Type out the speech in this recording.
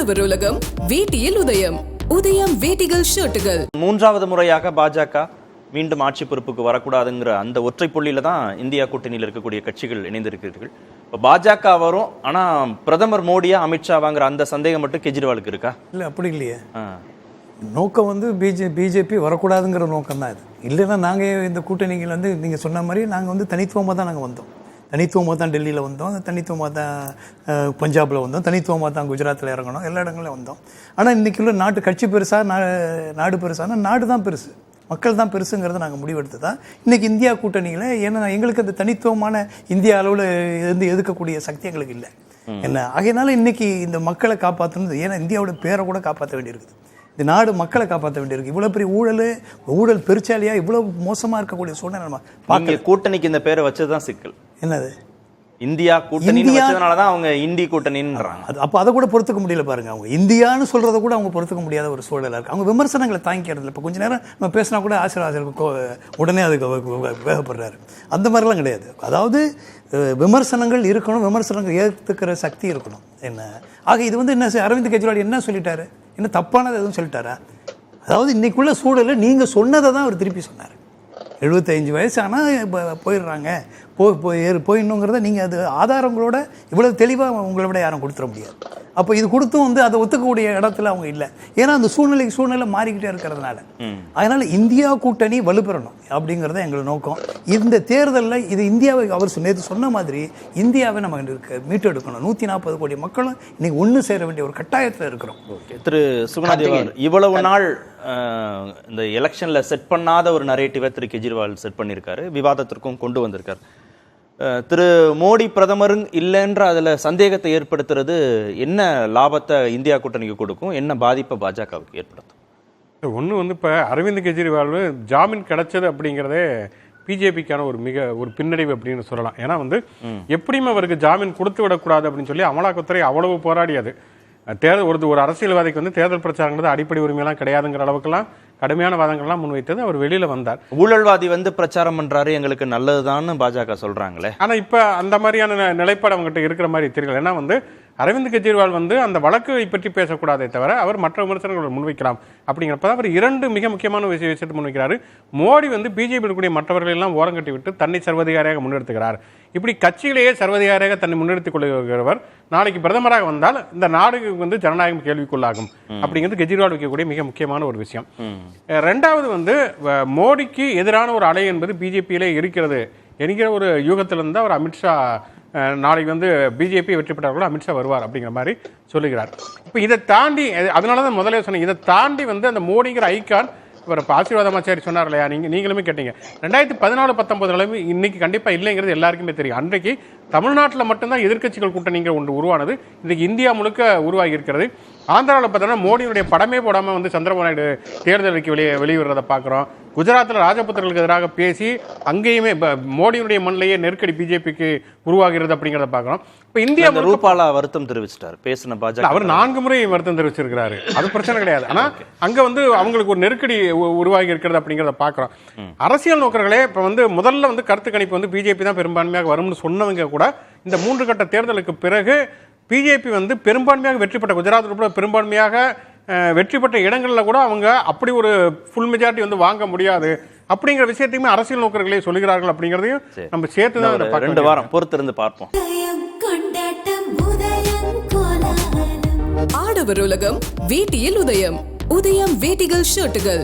ஆடவர் உலகம் வேட்டியில் உதயம். உதயம் வேட்டிகள் ஷர்ட்டுகள். மூன்றாவது முறையாக பாஜக மீண்டும் ஆட்சி பொறுப்புக்கு வரக்கூடாதுங்கிற அந்த ஒற்றை புள்ளியில தான் இந்தியா கூட்டணியில் இருக்கக்கூடிய கட்சிகள் இணைந்திருக்கிறீர்கள். இப்போ பாஜக வரும், ஆனா பிரதமர் மோடியா அமித்ஷாவாங்கிற அந்த சந்தேகம் மட்டும் கெஜ்ரிவாலுக்கு இருக்கா? இல்லை, அப்படி இல்லையே. நோக்கம் வந்து பிஜேபி வரக்கூடாதுங்கிற நோக்கம் தான் இது. இல்லைன்னா நாங்கள் இந்த கூட்டணிகள் வந்து நீங்கள் சொன்ன மாதிரி நாங்கள் வந்து தனித்துவமாக தான் நாங்கள் வந்தோம். தனித்துவமாக தான் டெல்லியில் வந்தோம், தனித்துவமாக தான் பஞ்சாபில் வந்தோம், தனித்துவமாக தான் குஜராத்தில் இறங்கணும், எல்லா இடங்களையும் வந்தோம். ஆனால் இன்றைக்குள்ள நாட்டு கட்சி பெருசா நாடு பெருசானா நாடு தான் பெருசு, மக்கள் தான் பெருசுங்கிறத நாங்கள் முடிவெடுத்து தான் இன்றைக்கி இந்தியா கூட்டணியில். ஏன்னா எங்களுக்கு அந்த தனித்துவமான இந்தியா அளவில் இருந்து எதுக்கக்கூடிய சக்தி எங்களுக்கு இல்லை என்ன. ஆகையினால இன்றைக்கி இந்த மக்களை காப்பாற்றணும். ஏன்னா இந்தியாவோட பேரை கூட காப்பாற்ற வேண்டியிருக்குது. இந்த நாடு மக்களை காப்பாற்ற வேண்டியிருக்கு. இவ்வளோ பெரிய ஊழல் பெருச்சாலியாக இவ்வளோ மோசமாக இருக்கக்கூடிய சூழ்நிலை கூட்டணிக்கு இந்த பேரை வச்சதுதான் சிக்கல். என்னது இந்தியா கூட்டணி வச்சதுனாலதான் அவங்க இந்தி கூட்டணின்றாங்க. அப்போ அதை கூட பொறுத்துக்க முடியல பாருங்க. அவங்க இந்தியான்னு சொல்றதை கூட அவங்க பொறுத்துக்க முடியாத ஒரு சூழலாக இருக்கு. அவங்க விமர்சனங்களை தாங்கிக்கிறது. இப்போ கொஞ்ச நேரம் நம்ம பேசினா கூட ஆசிரியருக்கு உடனே அதுக்கு வேகப்படுறாரு. அந்த மாதிரிலாம் கிடையாது. அதாவது விமர்சனங்கள் இருக்கணும், விமர்சனங்கள் ஏற்றுக்கிற சக்தி இருக்கணும் என்ன. ஆக இது வந்து என்ன, அரவிந்த் கெஜ்ரிவால் என்ன சொல்லிட்டாரு, என்ன தப்பானது எதுவும் சொல்லிட்டாரா? அதாவது இன்னைக்குள்ள சூழலில் நீங்கள் சொன்னதை தான் அவர் திருப்பி சொன்னார். 75 வயசு ஆனால் போயிடுறாங்க, போயிடணுங்கிறத நீங்கள் அது ஆதாரங்களோட இவ்வளவு தெளிவாக உங்களை விட யாரும் கொடுத்துட முடியாது. அப்போ இது கொடுத்தும் வந்து அதை ஒத்துக்கக்கூடிய இடத்துல அவங்க இல்லை. ஏன்னா அந்த சூழ்நிலை மாறிக்கிட்டே இருக்கிறதுனால. அதனால இந்தியா கூட்டணி வலுப்பெறணும் அப்படிங்கிறத எங்களோட நோக்கம். இந்த தேர்தலில் இது இந்தியாவை அவர் நேற்று சொன்ன மாதிரி இந்தியாவை நம்ம மீட்டெடுக்கணும். 140 கோடி மக்களும் இன்னைக்கு ஒன்று சேர வேண்டிய ஒரு கட்டாயத்தில் இருக்கிறோம். திரு சுகுணாதேவன், இவ்வளவு நாள் இந்த எலெக்ஷன்ல செட் பண்ணாத ஒரு நரேட்டிவை திரு கெஜ்ரிவால் செட் பண்ணியிருக்காரு, விவாதத்திற்கும் கொண்டு வந்திருக்காரு. திரு மோடி பிரதமரும் இல்லைன்ற அதில் சந்தேகத்தை ஏற்படுத்துறது என்ன லாபத்தை இந்தியா கூட்டணிக்கு கொடுக்கும், என்ன பாதிப்பை பாஜகவுக்கு ஏற்படுத்தும்? ஒன்று வந்து இப்போ அரவிந்த் கெஜ்ரிவால் ஜாமீன் கிடைச்சது அப்படிங்கிறதே பிஜேபிக்கான ஒரு பின்னடைவு அப்படின்னு சொல்லலாம். ஏன்னா வந்து எப்படியும் அவருக்கு ஜாமீன் கொடுத்து விடக்கூடாது அப்படின்னு சொல்லி அமலாக்கத்துறை அவ்வளவு போராடியது. ஒரு அரசியல்வாதிக்கு வந்து தேர்தல் பிரச்சாரங்கிறது அடிப்படை உரிமையெல்லாம் கிடையாதுங்கிற அளவுக்குலாம் கடுமையான வாதங்கள்லாம் முன்வைத்தது. அவர் வெளியில வந்தார். ஊழல்வாதி வந்து பிரச்சாரம் பண்றாரு, எங்களுக்கு நல்லதுதான் பாஜக சொல்றாங்களே. ஆனா இப்ப அந்த மாதிரியான நிலைப்பாடு அவங்ககிட்ட இருக்கிற மாதிரி தெரியல. ஏன்னா வந்து அரவிந்த் கெஜ்ரிவால் வந்து அந்த வழக்கை பற்றி பேசக்கூடாதே தவிர அவர் மற்ற விமர்சனங்கள் முன்வைக்கலாம். அப்படிங்கிறப்ப அவர் 2 மிக முக்கியமான விஷயத்தை முன்வைக்கிறாரு. மோடி வந்து பிஜேபி இருக்கக்கூடிய மற்றவர்கள் எல்லாம் ஓரங்கட்டி விட்டு தன்னை சர்வதிகாரியாக முன்னெடுத்துக்கிறார். இப்படி கட்சியிலேயே சர்வதிகாரியாக தன்னை முன்னெடுத்துக் கொள்கிறவர் நாளைக்கு பிரதமராக வந்தால் இந்த நாடு வந்து ஜனநாயகம் கேள்விக்குள்ளாகும் அப்படிங்கிறது கெஜ்ரிவால் வைக்கக்கூடிய மிக முக்கியமான ஒரு விஷயம். ரெண்டாவது வந்து மோடிக்கு எதிரான ஒரு அலை என்பது பிஜேபியிலே இருக்கிறது என்கிற ஒரு யூகத்திலிருந்து அவர் அமித்ஷா நாளைக்கு வந்து பிஜேபி வெற்றி பெற்றார்களோ அமித்ஷா வருவார் அப்படிங்கிற மாதிரி சொல்லுகிறார். இப்போ இதை தாண்டி, அதனால தான் முதலே சொன்னேன், இதை தாண்டி வந்து அந்த மோடிங்கிற ஐக்கான் இவர் இப்போ ஆசீர்வாதமாச்சாரி சொன்னார் இல்லையா, நீங்களுமே கேட்டீங்க. 2014-19 இன்னைக்கு கண்டிப்பாக இல்லைங்கிறது எல்லாருக்குமே தெரியும். அன்றைக்கு தமிழ்நாட்டில் மட்டும்தான் எதிர்க்கட்சிகள் கூட்டணிங்கிற ஒன்று உருவானது. இன்றைக்கு இந்தியா முழுக்க உருவாகி இருக்கிறது. ஆந்திராவில் பார்த்தோன்னா மோடியுடைய படமே போடாமல் வந்து சந்திரபாபு நாயுடு தேர்தலுக்கு வெளியிடுறதை பார்க்குறோம். குஜராத்தில் ராஜபுத்திரர்களுக்கு எதிராக பேசி அங்கேயுமே மோடியுடைய மண்ணிலேயே நெருக்கடி பிஜேபிக்கு உருவாகிறது அப்படிங்கிறத பார்க்குறோம். இப்போ இந்தியா ரூபாலா வருத்தம் தெரிவிச்சிட்டார் பேசின பாஜக. அவர் 4 முறை வருத்தம் தெரிவிச்சிருக்கிறாரு, அது பிரச்சனை கிடையாது. ஆனால் அங்கே வந்து அவங்களுக்கு ஒரு நெருக்கடி உருவாகி இருக்கிறது அப்படிங்கிறத பார்க்குறோம். அரசியல் நோக்கர்களே இப்போ வந்து முதல்ல வந்து கருத்து கணிப்பு வந்து பிஜேபி தான் பெரும்பான்மையாக வரும்னு சொன்னவங்க கூட இந்த 3 கட்ட தேர்தலுக்கு பிறகு பிஜேபி வந்து பெரும்பான்மையாக வெற்றி பெற்ற குஜராத் உட்பட பெரும்பான்மையாக வெற்றி பெற்ற இடங்களில் கூட அவங்க அப்படி ஒரு ஃபுல் மெஜாரிட்டி வந்து வாங்க முடியாது அப்படிங்கிற விஷயத்தையுமே அரசியல் நோக்கர்களே சொல்லுகிறார்கள். அப்படிங்கிறதையும் நம்ம சேர்த்து தான் 2 வாரம் பொறுத்திருந்து பார்ப்போம். ஆடவர் உலகம் வேட்டியில் உதயம். உதயம் வேட்டிகள் ஷர்ட்டுகள்.